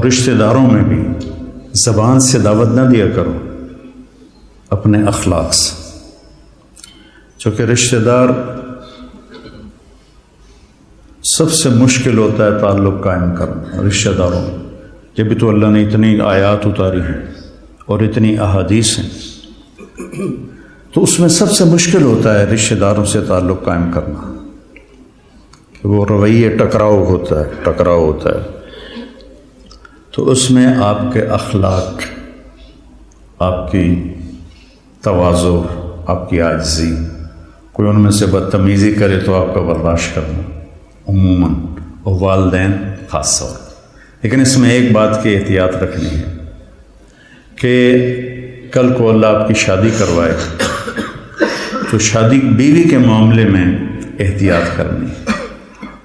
اور رشتہ داروں میں بھی زبان سے دعوت نہ دیا کرو، اپنے اخلاق سے، چونکہ رشتہ دار سب سے مشکل ہوتا ہے تعلق قائم کرنا رشتہ داروں میں۔ جب تو اللہ نے اتنی آیات اتاری ہیں اور اتنی احادیث ہیں، تو اس میں سب سے مشکل ہوتا ہے رشتہ داروں سے تعلق قائم کرنا، کہ وہ رویے ٹکراؤ ہوتا ہے۔ تو اس میں آپ کے اخلاق، آپ کی تواضع، آپ کی عاجزی، کوئی ان میں سے بدتمیزی کرے تو آپ کا برداشت کرنا عموماً، اور والدین خاص طور پر۔ لیکن اس میں ایک بات کی احتیاط رکھنی ہے کہ کل کو اللہ آپ کی شادی کروائے تو شادی بیوی کے معاملے میں احتیاط کرنی ہے۔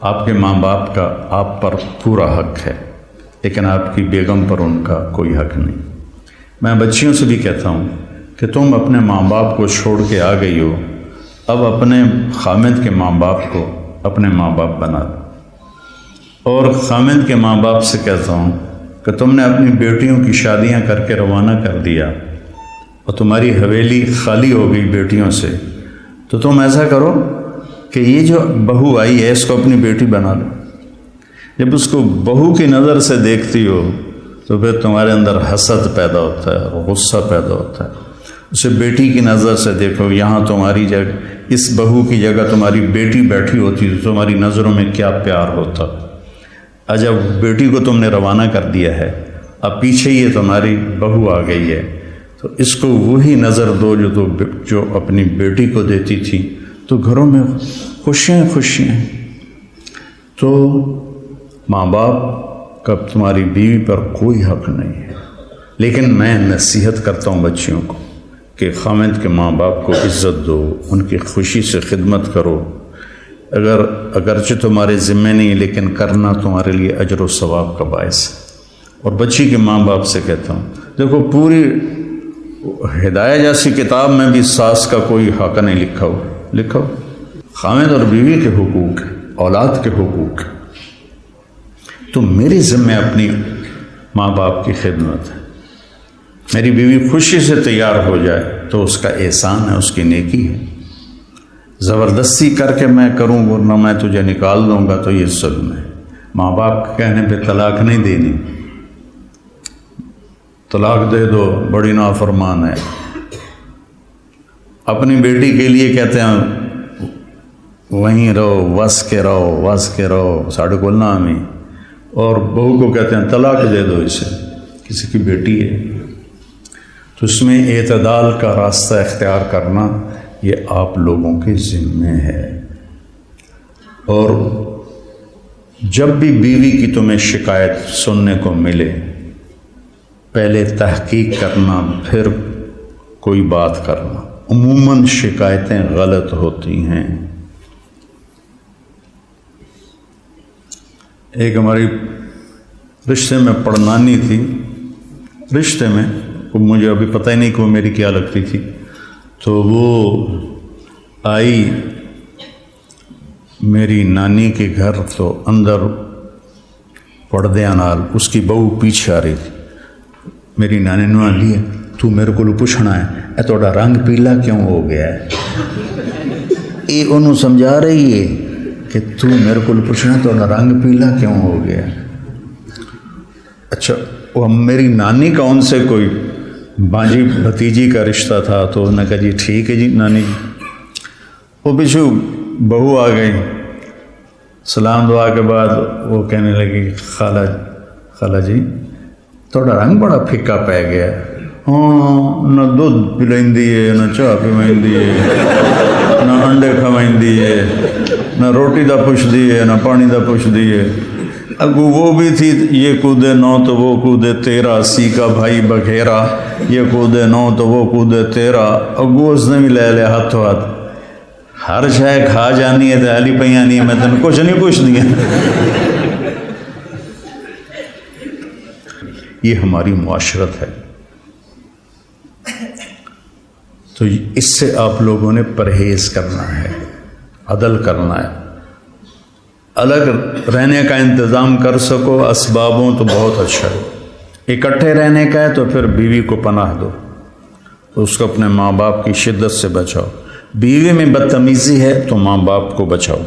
آپ کے ماں باپ کا آپ پر پورا حق ہے، لیکن آپ کی بیگم پر ان کا کوئی حق نہیں۔ میں بچیوں سے بھی کہتا ہوں کہ تم اپنے ماں باپ کو چھوڑ کے آ گئی ہو، اب اپنے خامد کے ماں باپ کو اپنے ماں باپ بنا دو۔ اور خامد کے ماں باپ سے کہتا ہوں کہ تم نے اپنی بیٹیوں کی شادیاں کر کے روانہ کر دیا اور تمہاری حویلی خالی ہو گئی بیٹیوں سے، تو تم ایسا کرو کہ یہ جو بہو آئی ہے اس کو اپنی بیٹی بنا لو۔ جب اس کو بہو کی نظر سے دیکھتی ہو تو پھر تمہارے اندر حسد پیدا ہوتا ہے، غصہ پیدا ہوتا ہے۔ اسے بیٹی کی نظر سے دیکھو، یہاں تمہاری جگہ، اس بہو کی جگہ تمہاری بیٹی بیٹھی ہوتی تو تمہاری نظروں میں کیا پیار ہوتا۔ جب بیٹی کو تم نے روانہ کر دیا ہے، اب پیچھے یہ تمہاری بہو آ گئی ہے، تو اس کو وہی نظر دو جو اپنی بیٹی کو دیتی تھی، تو گھروں میں خوشیاں ہیں۔ تو ماں باپ کا تمہاری بیوی پر کوئی حق نہیں ہے، لیکن میں نصیحت کرتا ہوں بچیوں کو کہ خامد کے ماں باپ کو عزت دو، ان کی خوشی سے خدمت کرو، اگرچہ تمہارے ذمے نہیں لیکن کرنا تمہارے لیے اجر و ثواب کا باعث ہے۔ اور بچی کے ماں باپ سے کہتا ہوں، دیکھو پوری ہدایہ جیسی کتاب میں بھی ساس کا کوئی حق نہیں لکھا ہو۔ خامد اور بیوی کے حقوق ہیں، اولاد کے حقوق ہیں، تو میری ذمہ اپنی ماں باپ کی خدمت ہے۔ میری بیوی خوشی سے تیار ہو جائے تو اس کا احسان ہے، اس کی نیکی ہے۔ زبردستی کر کے میں کروں ورنہ میں تجھے نکال دوں گا تو یہ ظلم ہے۔ ماں باپ کے کہنے پہ طلاق نہیں دینی، طلاق دے دو بڑی نافرمان ہے۔ اپنی بیٹی کے لیے کہتے ہیں وہیں رہو، وس کے رہو ساڑھے کو نامی، اور بہو کو کہتے ہیں طلاق دے دو اسے، کسی کی بیٹی ہے۔ تو اس میں اعتدال کا راستہ اختیار کرنا یہ آپ لوگوں کے ذمے ہے۔ اور جب بھی بیوی کی تمہیں شکایت سننے کو ملے، پہلے تحقیق کرنا پھر کوئی بات کرنا۔ عموماً شکایتیں غلط ہوتی ہیں۔ ایک ہماری رشتے میں پڑنانی تھی، رشتے میں مجھے ابھی پتہ ہی نہیں کہ وہ میری کیا لگتی تھی، تو وہ آئی میری نانی کے گھر، تو اندر پردیاں نال اس کی بہو پیچھے آ رہی تھی۔ میری نانی نے لی تو میرے کو پوچھنا ہے اے تھوڑا رنگ پیلا کیوں ہو گیا ہے؟ یہ انہوں سمجھا رہی ہے کہ تو میرے کو پوچھنا تھوڑا رنگ پیلا کیوں ہو گیا۔ اچھا، وہ میری نانی کا ان سے کوئی بانجی بھتیجی کا رشتہ تھا، تو انہوں نے کہا جی ٹھیک ہے جی نانی جی۔ وہ پیچھو بہو آ گئی، سلام دعا کے بعد وہ کہنے لگی خالہ جی تھوڑا رنگ بڑا پھکا پی گیا، ہاں نہ دودھ پلائندی ہے، نہ چاہ پیوائندی ہے، نہ انڈے کھوائندی ہے، نہ روٹی دا پوچھدی ہے، نہ پانی دا پوچھدی ہے۔ اگو وہ بھی تھی، یہ کودے نو تو وہ کودے تیرا، سی کا بھائی بگھیرا، یہ کودے نو تو وہ کودے تیرا۔ اگو اس نے بھی لے لیا ہاتھوں ہاتھ، ہر شے کھا جانی ہے تو حالی پہ آنی ہے، میں تین کچھ نہیں پوچھ دیا۔ یہ ہماری معاشرت ہے، تو اس سے آپ لوگوں نے پرہیز کرنا ہے، عدل کرنا ہے۔ الگ رہنے کا انتظام کر سکو اسبابوں تو بہت اچھا ہے، اکٹھے رہنے کا ہے تو پھر بیوی کو پناہ دو، اس کو اپنے ماں باپ کی شدت سے بچاؤ، بیوی میں بدتمیزی ہے تو ماں باپ کو بچاؤ۔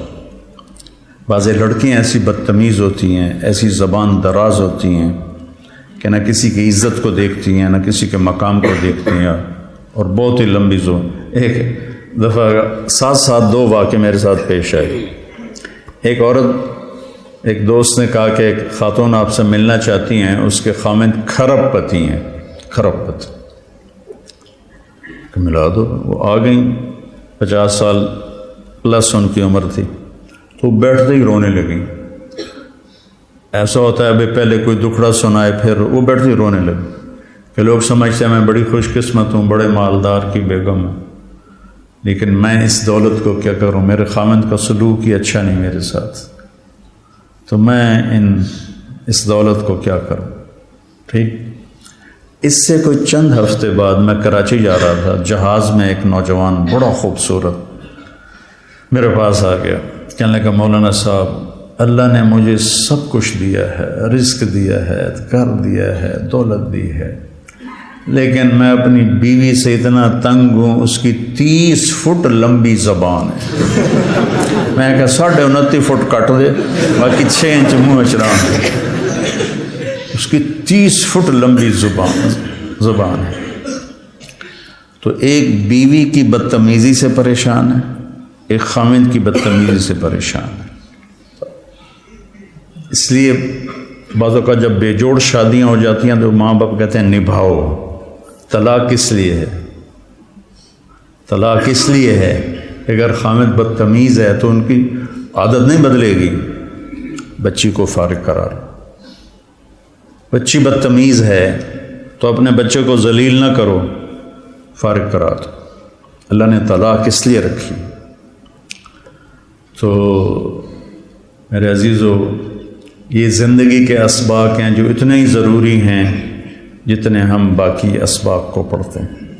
بعض لڑکیاں ایسی بدتمیز ہوتی ہیں، ایسی زبان دراز ہوتی ہیں کہ نہ کسی کی عزت کو دیکھتی ہیں، نہ کسی کے مقام کو دیکھتی ہیں، اور بہت ہی لمبی زبان۔ ایک دفعہ ساتھ دو واقعے میرے ساتھ پیش آئے۔ ایک عورت، ایک دوست نے کہا کہ ایک خاتون آپ سے ملنا چاہتی ہیں، اس کے خامند کھرب پتی ہیں، کھرب پتی، کہ ملا دو۔ وہ آ گئیں، 50 سال پلس ان کی عمر تھی، تو بیٹھتے ہی رونے لگیں۔ ایسا ہوتا ہے ابھی پہلے کوئی دکھڑا سنائے پھر وہ بیٹھتے ہی رونے لگے کہ لوگ سمجھتے ہیں میں بڑی خوش قسمت ہوں، بڑے مالدار کی بیگم ہوں، لیکن میں اس دولت کو کیا کروں، میرے خامند کا سلوک ہی اچھا نہیں میرے ساتھ، تو میں اس دولت کو کیا کروں۔ ٹھیک، اس سے کوئی چند ہفتے بعد میں کراچی جا رہا تھا، جہاز میں ایک نوجوان بڑا خوبصورت میرے پاس آ گیا، کہنے لگا مولانا صاحب اللہ نے مجھے سب کچھ دیا ہے، رزق دیا ہے، گھر دیا ہے، دولت دی ہے، لیکن میں اپنی بیوی سے اتنا تنگ ہوں، اس کی 30 فٹ لمبی زبان ہے۔ میں کہا 29.5 فٹ کٹ دے، باقی 6 انچ منہ چڑھا دے۔ اس کی 30 فٹ لمبی زبان ہے۔ تو ایک بیوی کی بدتمیزی سے پریشان ہے، ایک خامند کی بدتمیزی سے پریشان ہے۔ اس لیے بعض اوقات جب بے جوڑ شادیاں ہو جاتی ہیں تو ماں باپ کہتے ہیں نبھاؤ۔ طلاق کس لیے ہے؟ طلاق اس لیے ہے کہ اگر خامد بدتمیز ہے تو ان کی عادت نہیں بدلے گی، بچی کو فارغ کرا لو۔ بچی بدتمیز ہے تو اپنے بچے کو ذلیل نہ کرو، فارغ کرا دو۔ اللہ نے طلاق اس لیے رکھی۔ تو میرے عزیزو، یہ زندگی کے اسباق ہیں جو اتنے ہی ضروری ہیں جتنے ہم باقی اسباق کو پڑھتے ہیں۔